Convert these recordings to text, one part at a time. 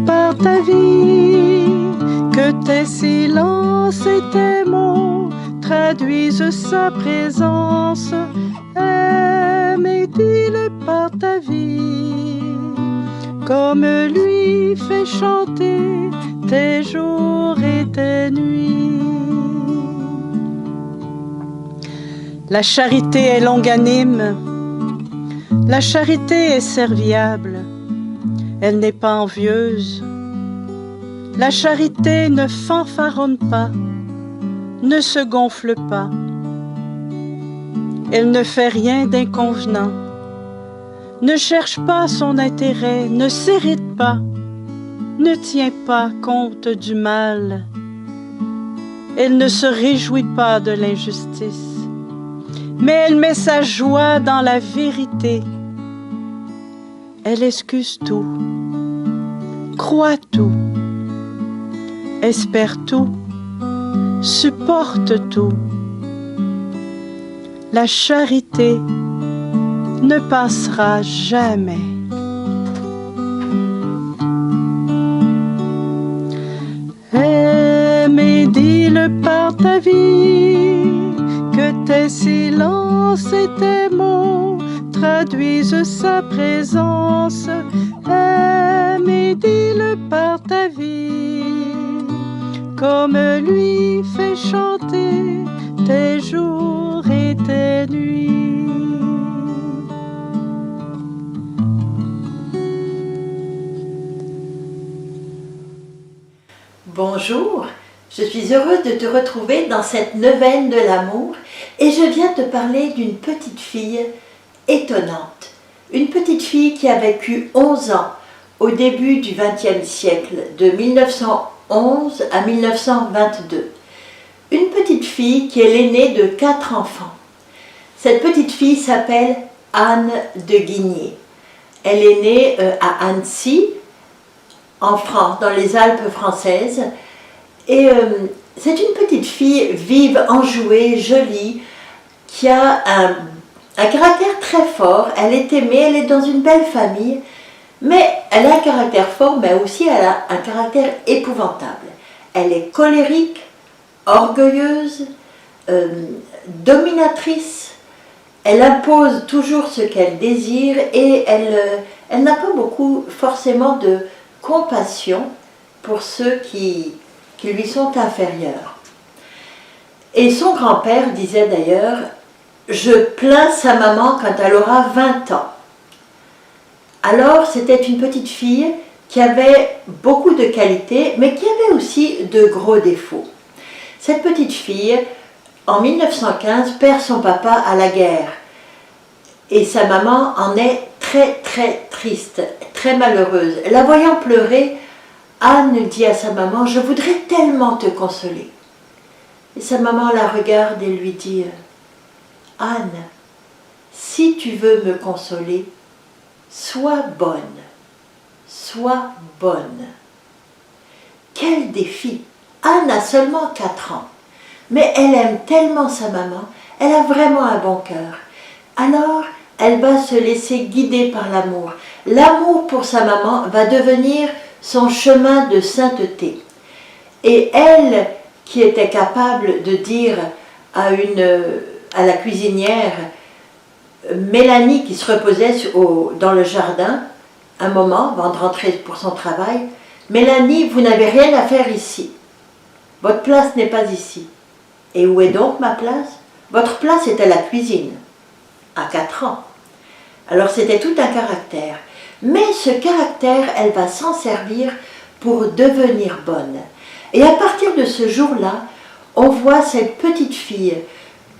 par ta vie, que tes silences et tes mots traduisent sa présence. Aime et dis-le par ta vie, comme lui fait chanter tes jours et tes nuits. La charité est longanime, la charité est serviable, elle n'est pas envieuse. La charité ne fanfaronne pas, ne se gonfle pas. Elle ne fait rien d'inconvenant, ne cherche pas son intérêt, ne s'irrite pas, ne tient pas compte du mal. Elle ne se réjouit pas de l'injustice, mais elle met sa joie dans la vérité. Elle excuse tout, croit tout, espère tout, supporte tout. La charité ne passera jamais. Aime et dis-le par ta vie, que tes silences et tes mots traduisent sa présence. Aime et dis-le par ta vie, comme lui fait chanter tes jours et tes nuits. Bonjour, je suis heureuse de te retrouver dans cette neuvaine de l'amour et je viens te parler d'une petite fille étonnante. Une petite fille qui a vécu 11 ans au début du XXe siècle, de 1911 à 1922. Une petite fille qui est l'aînée de 4 enfants. Cette petite fille s'appelle Anne de Guigné. Elle est née à Annecy, en France, dans les Alpes françaises. Et c'est une petite fille vive, enjouée, jolie, qui a un caractère très fort. Elle est aimée, elle est dans une belle famille, mais elle a un caractère fort, mais aussi elle a un caractère épouvantable. Elle est colérique, orgueilleuse, dominatrice. Elle impose toujours ce qu'elle désire et elle n'a pas beaucoup forcément de compassion pour ceux qui lui sont inférieurs. Et son grand-père disait d'ailleurs « Je plains sa maman quand elle aura 20 ans ». Alors c'était une petite fille qui avait beaucoup de qualités, mais qui avait aussi de gros défauts. Cette petite fille, en 1915, perd son papa à la guerre. Et sa maman en est très très triste, très malheureuse. La voyant pleurer, Anne dit à sa maman « Je voudrais tellement te consoler ». Et sa maman la regarde et lui dit « Anne, si tu veux me consoler, sois bonne, sois bonne ». Quel défi! Anne a seulement 4 ans, mais elle aime tellement sa maman, elle a vraiment un bon cœur. Alors, elle va se laisser guider par l'amour. L'amour pour sa maman va devenir son chemin de sainteté. Et elle, qui était capable de dire à la cuisinière, Mélanie qui se reposait dans le jardin, un moment, avant de rentrer pour son travail, « Mélanie, vous n'avez rien à faire ici. Votre place n'est pas ici. » « Et où est donc ma place ? Votre place est à la cuisine. » À 4 ans. Alors c'était tout un caractère. Mais ce caractère, elle va s'en servir pour devenir bonne. Et à partir de ce jour-là, on voit cette petite fille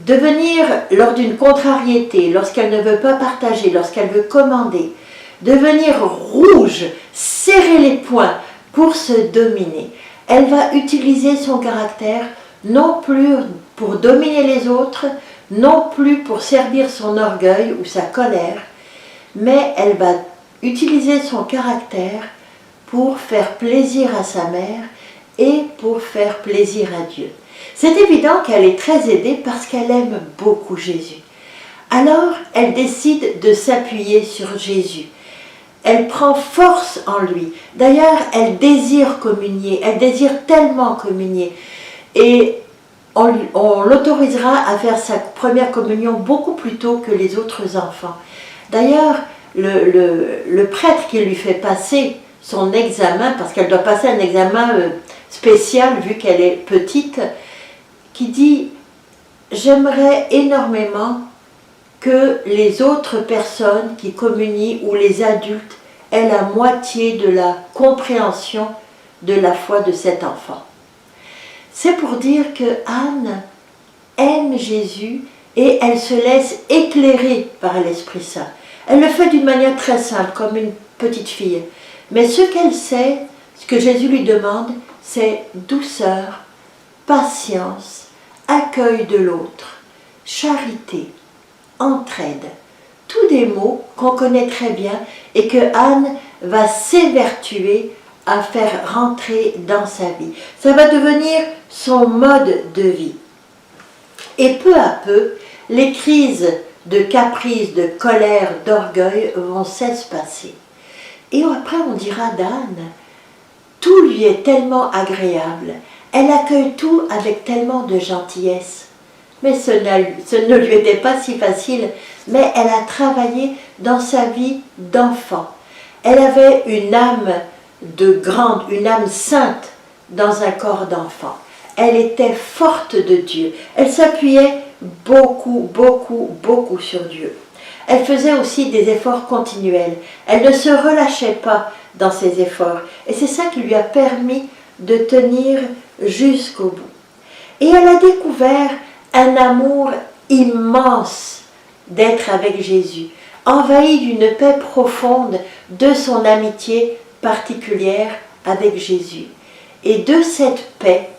devenir, lors d'une contrariété, lorsqu'elle ne veut pas partager, lorsqu'elle veut commander, devenir rouge, serrer les poings pour se dominer. Elle va utiliser son caractère non plus pour dominer les autres, non plus pour servir son orgueil ou sa colère, mais elle va utiliser son caractère pour faire plaisir à sa mère et pour faire plaisir à Dieu. C'est évident qu'elle est très aidée parce qu'elle aime beaucoup Jésus. Alors, elle décide de s'appuyer sur Jésus. elle prend force en lui. D'ailleurs, elle désire communier, elle désire tellement communier. Et on l'autorisera à faire sa première communion beaucoup plus tôt que les autres enfants. D'ailleurs, le prêtre qui lui fait passer son examen, parce qu'elle doit passer un examen spécial vu qu'elle est petite, qui dit « J'aimerais énormément que les autres personnes qui communient ou les adultes aient la moitié de la compréhension de la foi de cet enfant. » C'est pour dire que Anne aime Jésus et elle se laisse éclairer par l'Esprit Saint. Elle le fait d'une manière très simple, comme une petite fille. Mais ce qu'elle sait, ce que Jésus lui demande, c'est douceur, patience, accueil de l'autre, charité, entraide. Tous des mots qu'on connaît très bien et que Anne va s'évertuer à faire rentrer dans sa vie. Ça va devenir son mode de vie. Et peu à peu, les crises de caprice, de colère, d'orgueil vont s'espacer. Et après, on dira d'Anne, tout lui est tellement agréable, elle accueille tout avec tellement de gentillesse. Mais ce ne lui était pas si facile, mais elle a travaillé dans sa vie d'enfant. Elle avait une âme une âme sainte dans un corps d'enfant. Elle était forte de Dieu. Elle s'appuyait beaucoup sur Dieu. Elle faisait aussi des efforts continuels. Elle ne se relâchait pas dans ses efforts. Et c'est ça qui lui a permis de tenir jusqu'au bout. Et elle a découvert un amour immense d'être avec Jésus, envahi d'une paix profonde de son amitié particulière avec Jésus. Et de cette paix,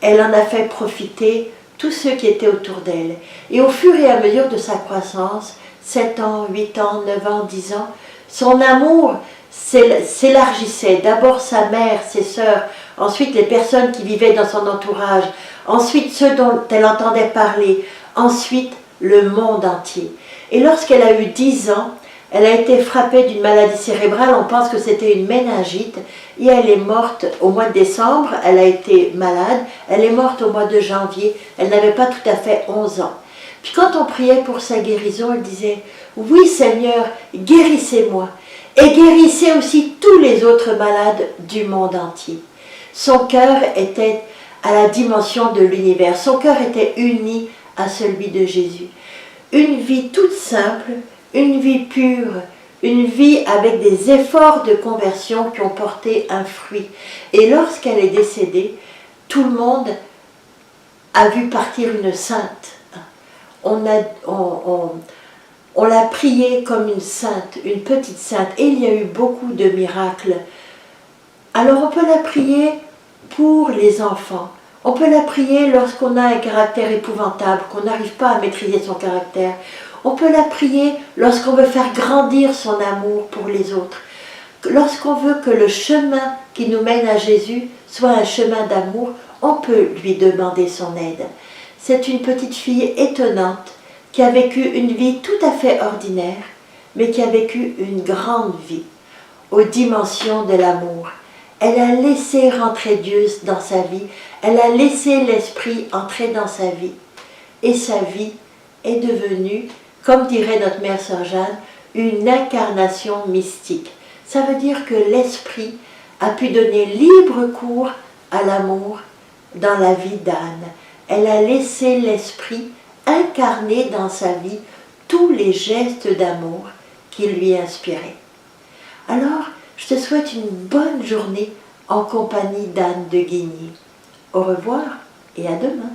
elle en a fait profiter tous ceux qui étaient autour d'elle. Et au fur et à mesure de sa croissance, 7 ans, 8 ans, 9 ans, 10 ans, son amour s'élargissait. D'abord sa mère, ses sœurs, ensuite les personnes qui vivaient dans son entourage, ensuite ceux dont elle entendait parler, ensuite le monde entier. Et lorsqu'elle a eu 10 ans, elle a été frappée d'une maladie cérébrale, on pense que c'était une méningite, et elle est morte au mois de décembre, elle a été malade, elle est morte au mois de janvier, elle n'avait pas tout à fait 11 ans. Puis quand on priait pour sa guérison, elle disait « Oui Seigneur, guérissez-moi, et guérissez aussi tous les autres malades du monde entier. » Son cœur était à la dimension de l'univers, son cœur était uni à celui de Jésus. Une vie toute simple, une vie pure, une vie avec des efforts de conversion qui ont porté un fruit. Et lorsqu'elle est décédée, tout le monde a vu partir une sainte. On l'a priée comme une sainte, une petite sainte. Et il y a eu beaucoup de miracles. Alors on peut la prier pour les enfants. On peut la prier lorsqu'on a un caractère épouvantable, qu'on n'arrive pas à maîtriser son caractère. On peut la prier lorsqu'on veut faire grandir son amour pour les autres. Lorsqu'on veut que le chemin qui nous mène à Jésus soit un chemin d'amour, on peut lui demander son aide. C'est une petite fille étonnante qui a vécu une vie tout à fait ordinaire, mais qui a vécu une grande vie aux dimensions de l'amour. Elle a laissé rentrer Dieu dans sa vie, elle a laissé l'Esprit entrer dans sa vie. Et sa vie est devenue, comme dirait notre mère Sœur Jeanne, une incarnation mystique. Ça veut dire que l'Esprit a pu donner libre cours à l'amour dans la vie d'Anne. Elle a laissé l'Esprit incarner dans sa vie tous les gestes d'amour qui lui inspiraient. Alors, je te souhaite une bonne journée en compagnie d'Anne de Guigny. Au revoir et à demain.